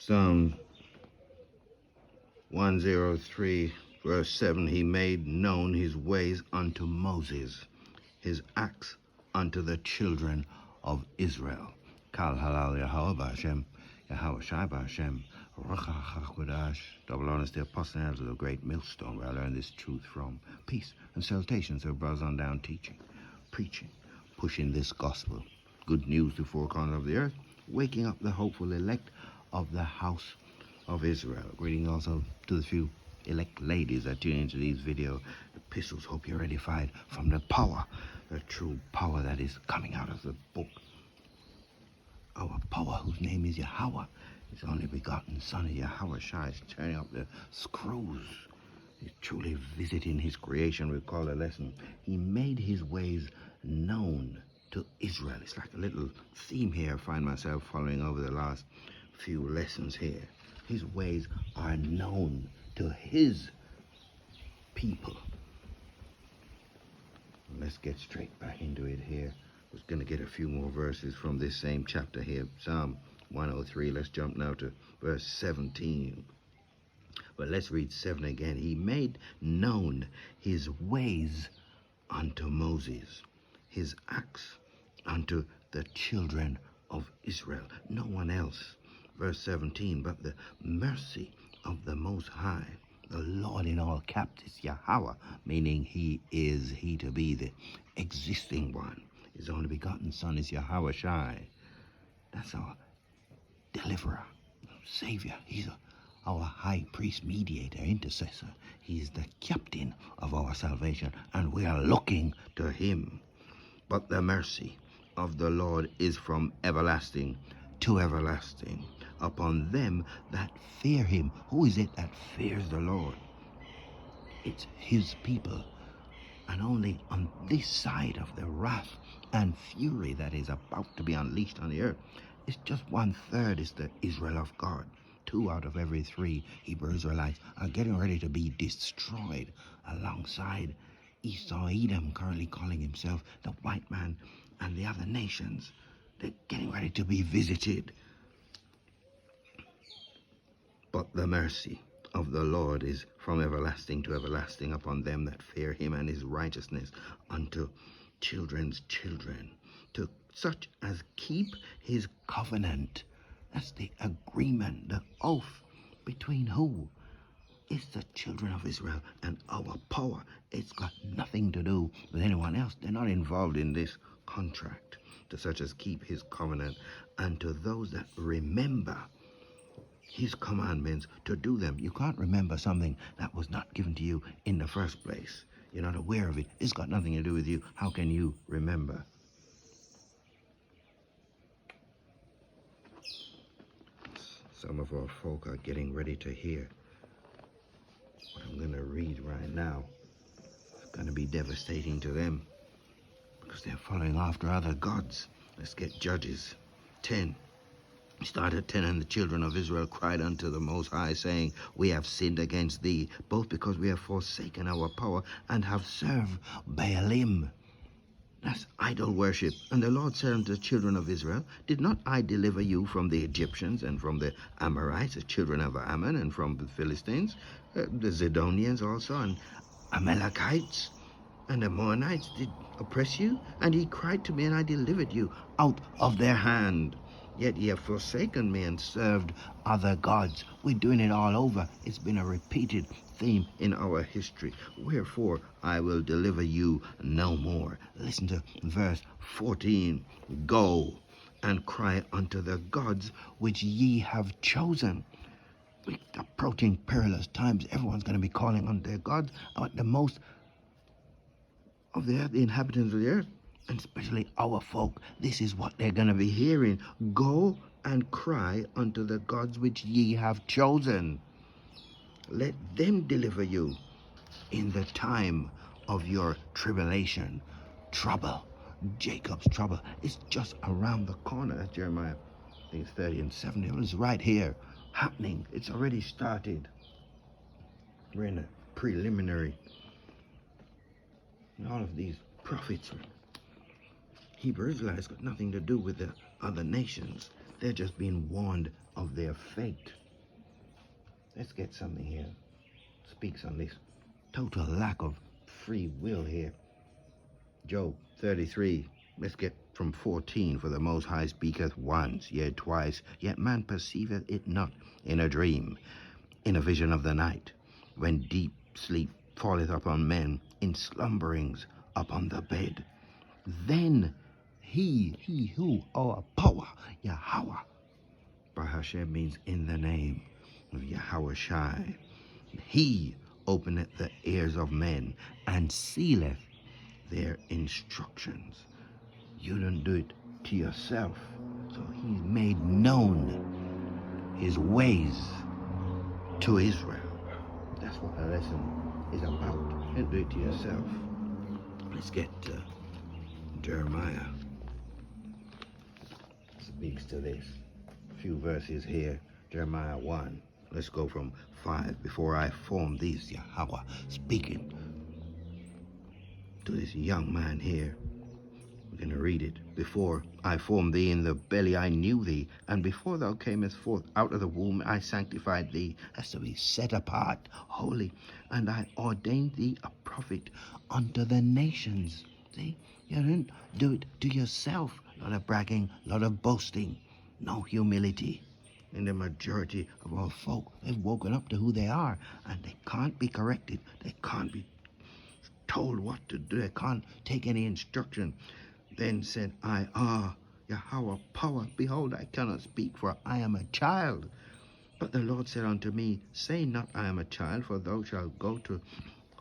Psalm 103, verse 7, he made known his ways unto Moses, his acts unto the children of Israel. Kal halal Yahweh B'Hashem, Yahweh Shai B'Hashem, Ruach HaKodesh. Double honors the apostle of the great millstone where I learned this truth from. Peace and salutations to brothers on down teaching, preaching, pushing this gospel. Good news to four corners of the earth, waking up the hopeful elect of the house of Israel. Greeting also to the few elect ladies that tune into these video epistles. Hope you're edified from the power, the true power that is coming out of the book. Our power, whose name is Yahweh, his only begotten Son of Yahweh Shai, is turning up the screws. He's truly visiting his creation. We call the lesson, he made his ways known to Israel. It's like a little theme here I find myself following over the last few lessons here. His ways are known to his people. Let's get straight back into it here. I was going to get a few more verses from this same chapter here, Psalm 103. Let's jump now to verse 17. But let's read 7 again. He made known his ways unto Moses, his acts unto the children of Israel. No one else. Verse 17, but the mercy of the Most High, the Lord in all caps, is Yahweh, meaning he to be the existing one. His only begotten Son is Yahweh Shai. That's our deliverer, savior. He's our high priest, mediator, intercessor. He's the captain of our salvation, and we are looking to him. But the mercy of the Lord is from everlasting to everlasting upon them that fear him. Who is it that fears the Lord? It's his people. And only on this side of the wrath and fury that is about to be unleashed on the earth, it's just 1/3 is the Israel of God. 2 out of every 3 Hebrew Israelites are getting ready to be destroyed alongside Esau, Edom, currently calling himself the white man, and the other nations. They're getting ready to be visited. But the mercy of the Lord is from everlasting to everlasting upon them that fear him, and his righteousness unto children's children, to such as keep his covenant. That's the agreement, the oath between who? It's the children of Israel and our power. It's got nothing to do with anyone else. They're not involved in this contract. To such as keep his covenant, and to those that remember his commandments to do them. You can't remember something that was not given to you in the first place. You're not aware of it. It's got nothing to do with you. How can you remember? Some of our folk are getting ready to hear what I'm going to read right now. It's going to be devastating to them because they're following after other gods. Let's get Judges 10. Start at 10. And the children of Israel cried unto the Most High, saying, we have sinned against thee, both because we have forsaken our power and have served Baalim. That's idol worship. And the Lord said unto the children of Israel, did not I deliver you from the Egyptians and from the Amorites, the children of Ammon, and from the Philistines, the Zidonians also, and Amalekites, and the Moabites did oppress you? And he cried to me, and I delivered you out of their hand. Yet ye have forsaken me and served other gods. We're doing it all over. It's been a repeated theme in our history. Wherefore I will deliver you no more. Listen to verse 14. Go and cry unto the gods which ye have chosen. We're approaching perilous times. Everyone's going to be calling on their gods. But the most of the inhabitants of the earth, and especially our folk, this is what they're going to be hearing. Go and cry unto the gods which ye have chosen. Let them deliver you in the time of your tribulation. Trouble, Jacob's trouble, is just around the corner. That's Jeremiah, I think it's 30 and 70. It was right here, happening. It's already started. We're in a preliminary. And all of these prophets, Hebrew Israelites, got nothing to do with the other nations. They're just being warned of their fate. Let's get something here. Speaks on this total lack of free will here. Job 33. Let's get from 14. For the Most High speaketh once, yet twice, yet man perceiveth it not. In a dream, in a vision of the night, when deep sleep falleth upon men, in slumberings upon the bed. Then he who, our power, Yahweh, Bahashem means in the name of Yahweh Shai. He openeth the ears of men and sealeth their instructions. You don't do it to yourself. So he's made known his ways to Israel. That's what the lesson is about. Don't do it to yourself. Let's get Jeremiah. Speaks to this. A few verses here. Jeremiah 1. Let's go from 5. Before I formed these, Yahweh speaking to this young man here. We're going to read it. Before I formed thee in the belly, I knew thee. And before thou camest forth out of the womb, I sanctified thee. Has to be set apart, holy. And I ordained thee a prophet unto the nations. See? You don't do it to yourself. A lot of bragging, a lot of boasting. No humility. And the majority of our folk have woken up to who they are. And they can't be corrected. They can't be told what to do. They can't take any instruction. Then said I, Yahweh power, behold, I cannot speak, for I am a child. But the Lord said unto me, say not I am a child, for thou shalt go to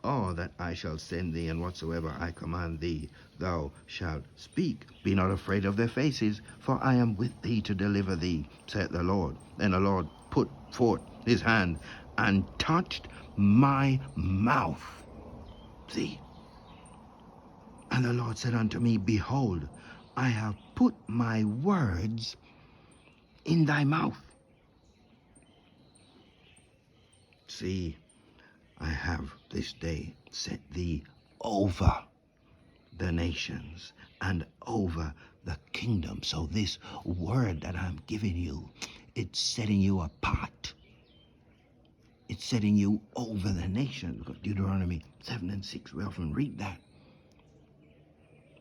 all that I shall send thee, and whatsoever I command thee, thou shalt speak. Be not afraid of their faces, for I am with thee to deliver thee, saith the Lord. Then the Lord put forth his hand and touched my mouth. See? And the Lord said unto me, behold, I have put my words in thy mouth. See, I have this day set thee over the nations and over the kingdom. So this word that I'm giving you, it's setting you apart. It's setting you over the nations. Deuteronomy 7 and 6, we often read that.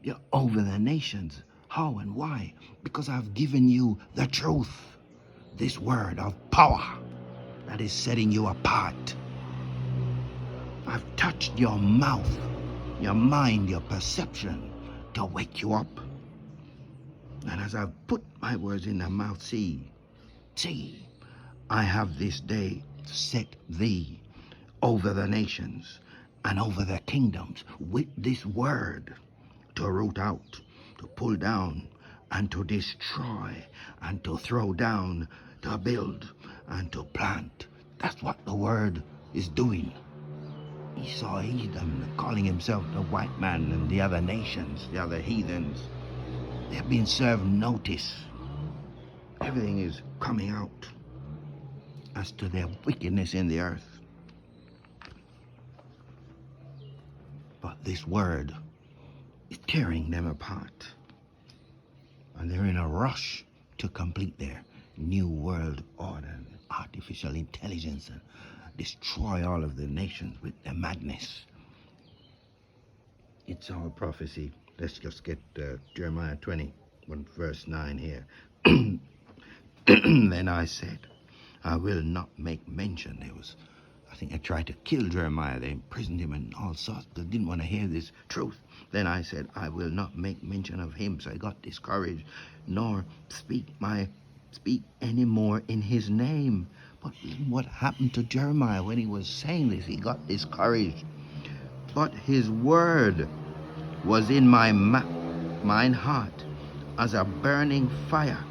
You're over the nations. How and why? Because I've given you the truth. This word of power that is setting you apart. I've touched your mouth, your mind, your perception to wake you up. And as I've put my words in their mouth, see, I have this day set thee over the nations and over the kingdoms with this word to root out, to pull down, and to destroy, and to throw down, to build, and to plant. That's what the word is doing. Esau, Edom, calling himself the white man, and the other nations, the other heathens, they've been served notice. Everything is coming out as to their wickedness in the earth. But this word is tearing them apart. And they're in a rush to complete their new world order, artificial intelligence, and destroy all of the nations with their madness. It's all prophecy. Let's just get Jeremiah 20, verse 9 here. Then I said, I will not make mention. I think they tried to kill Jeremiah. They imprisoned him and all sorts. They didn't want to hear this truth. Then I said, I will not make mention of him. So I got discouraged, nor speak any more in his name. But what happened to Jeremiah when he was saying this? He got discouraged. But his word was in mine heart as a burning fire,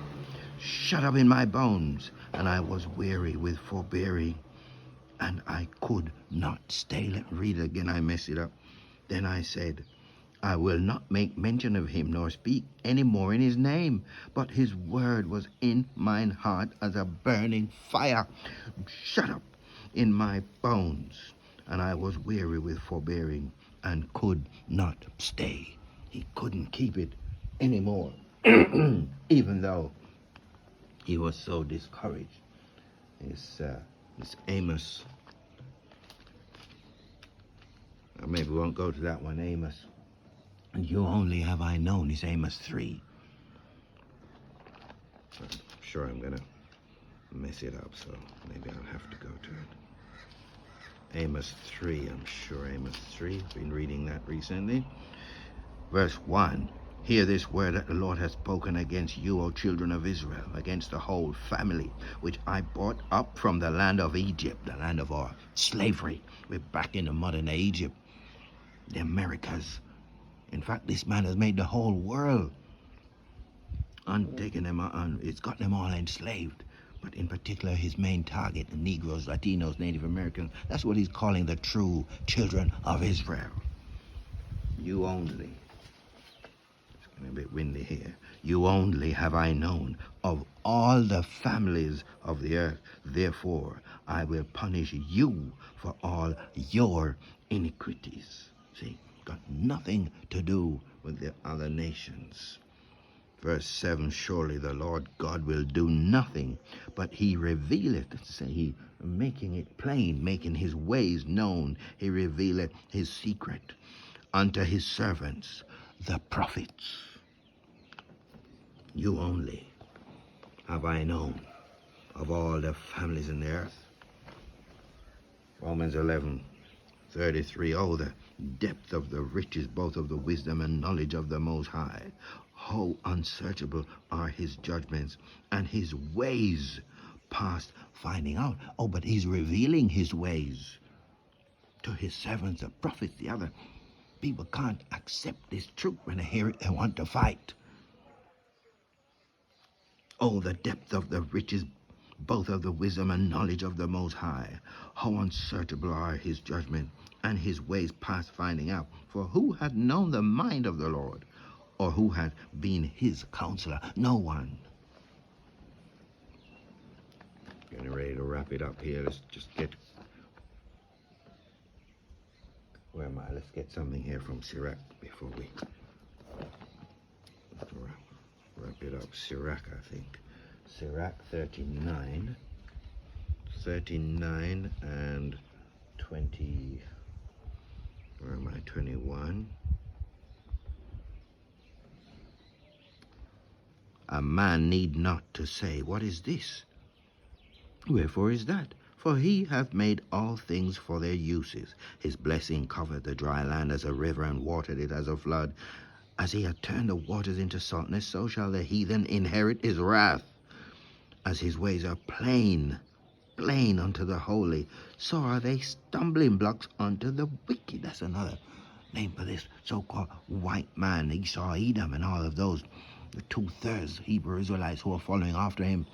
shut up in my bones, and I was weary with forbearing, and I could not stay. Let me read it again, I mess it up. Then I said, I will not make mention of him, nor speak any more in his name. But his word was in mine heart as a burning fire, shut up in my bones, and I was weary with forbearing, and could not stay. He couldn't keep it anymore, even though he was so discouraged. It's Amos. Or maybe we won't go to that one, Amos. And you only have I known is Amos 3. I'm sure I'm gonna mess it up, so maybe I'll have to go to it. Amos 3, I'm sure Amos 3. Been reading that recently. Verse 1. Hear this word that the Lord has spoken against you, O children of Israel, against the whole family, which I brought up from the land of Egypt, the land of our slavery. We're back in the modern day Egypt, the Americas. In fact, this man has made the whole world and taken them on. It's got them all enslaved. But in particular, his main target, the Negroes, Latinos, Native Americans, that's what he's calling the true children of Israel. You only. A bit windy here. You only have I known of all the families of the earth. Therefore, I will punish you for all your iniquities. See, got nothing to do with the other nations. Verse 7, surely the Lord God will do nothing, but he revealeth, say he, making it plain, making his ways known. He revealeth his secret unto his servants, the prophets. You only have I known of all the families in the earth. Romans 11:33. Oh, the depth of the riches, both of the wisdom and knowledge of the Most High. How unsearchable are his judgments, and his ways past finding out. Oh, but he's revealing his ways to his servants, the prophets. The other people can't accept this truth. When they hear it, they want to fight. Oh, the depth of the riches, both of the wisdom and knowledge of the Most High. How unsearchable are his judgments, and his ways past finding out. For who had known the mind of the Lord, or who had been his counselor? No one. Getting ready to wrap it up here. Let's just get... Where am I? Let's get something here from Sirach before we wrap it up. Sirach, I think. Sirach 39 and 20... Where am I? 21. A man need not to say, what is this? Wherefore is that? For he hath made all things for their uses. His blessing covered the dry land as a river, and watered it as a flood. As he hath turned the waters into saltness, so shall the heathen inherit his wrath. As his ways are plain unto the holy, so are they stumbling blocks unto the wicked. That's another name for this so-called white man, Esau, Edom, and all of those, the 2/3 Hebrew Israelites who are following after him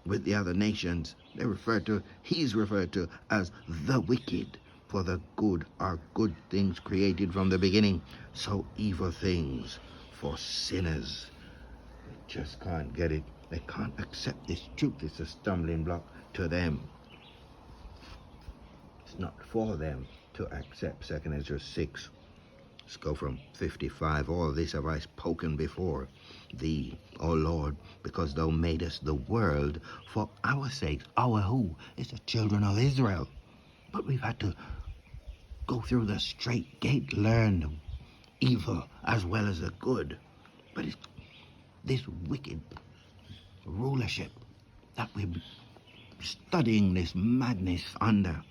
with the other nations. He's referred to as the wicked. For the good are good things created from the beginning, so evil things for sinners. They just can't get it. They can't accept this truth. It's a stumbling block to them. It's not for them to accept. 2 Ezra 6. Let's go from 55. All this have I spoken before thee, O Lord, because thou madest the world for our sakes. Our who? It's the children of Israel. But we've had to go through the straight gate, learn the evil as well as the good. But it's this wicked rulership that we're studying this madness under.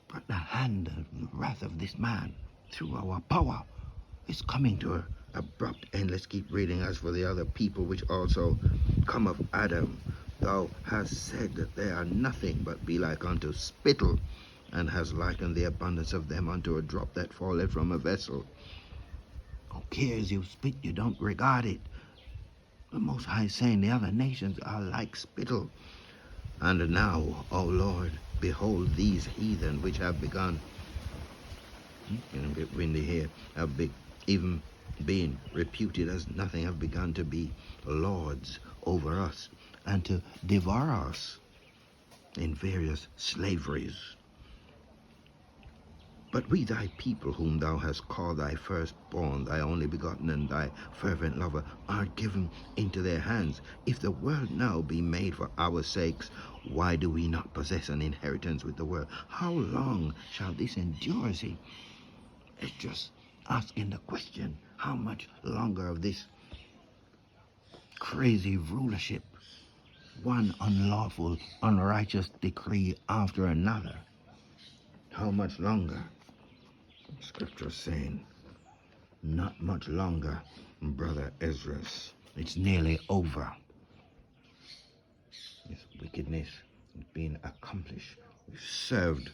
But the hand and the wrath of this man, through our power, is coming to an abrupt end. Let's keep reading. As for the other people which also come of Adam, thou hast said that they are nothing but be like unto spittle, and has likened the abundance of them unto a drop that falleth from a vessel. Who cares? You spit, you don't regard it. The Most High is saying the other nations are like spittle. And now, O Lord, behold these heathen which have begun, getting a bit windy here, even being reputed as nothing, have begun to be lords over us and to devour us in various slaveries. But we thy people whom thou hast called thy firstborn, thy only begotten, and thy fervent lover, are given into their hands. If the world now be made for our sakes, why do we not possess an inheritance with the world? How long shall this endure? See, it's just asking the question, how much longer of this crazy rulership, one unlawful, unrighteous decree after another? How much longer? Scripture saying, not much longer, brother Ezra. It's nearly over. This wickedness is being accomplished. We've served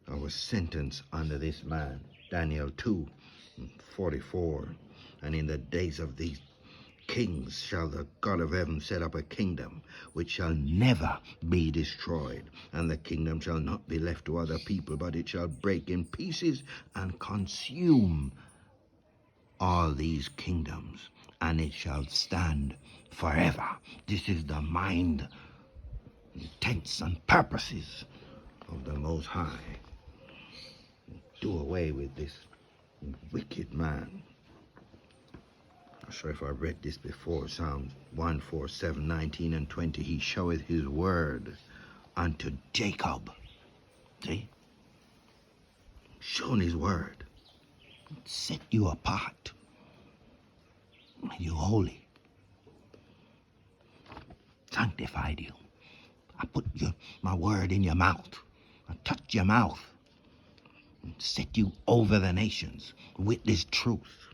our sentence under this man, Daniel 2:44. And in the days of these kings shall the God of heaven set up a kingdom which shall never be destroyed, and the kingdom shall not be left to other people, but it shall break in pieces and consume all these kingdoms, and it shall stand forever. This is the mind, intents, and purposes of the Most High. Do away with this wicked man. I'm sure if I read this before, Psalm 147, 19 and 20, he showeth his word unto Jacob. See? Shown his word. Set you apart. Made you holy. Sanctified you. I put my word in your mouth. I touched your mouth. And set you over the nations with this truth.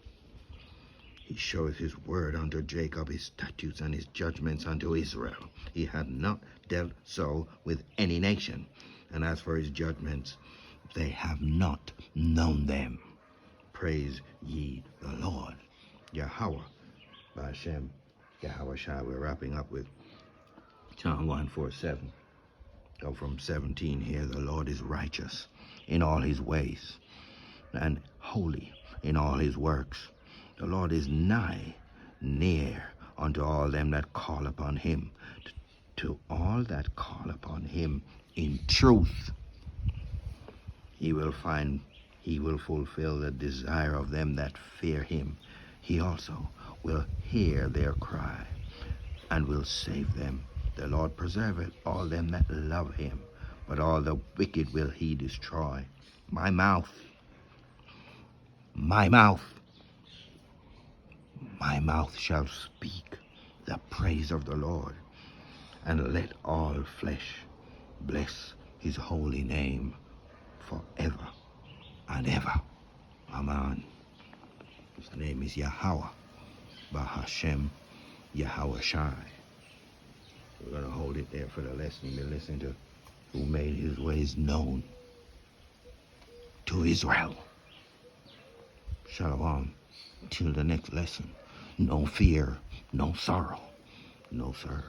He showeth his word unto Jacob, his statutes and his judgments unto Israel. He had not dealt so with any nation. And as for his judgments, they have not known them. Praise ye the Lord. Yahweh, Ba'ashem, Yahweh Shai. We're wrapping up with Psalm 147. Go from 17 here. The Lord is righteous in all his ways, and holy in all his works. The Lord is nigh, near unto all them that call upon him, to all that call upon him in truth. He will fulfill the desire of them that fear him. He also will hear their cry, and will save them. The Lord preserveth all them that love him, but all the wicked will he destroy. My mouth shall speak the praise of the Lord, and let all flesh bless his holy name forever and ever. Amen. His name is Yahweh, Ba'ashem, Yahweh Shai. We're going to hold it there for the lesson. We're listening to who made his ways known to Israel. Shalom. Till the next lesson. No fear, no sorrow. No, sir.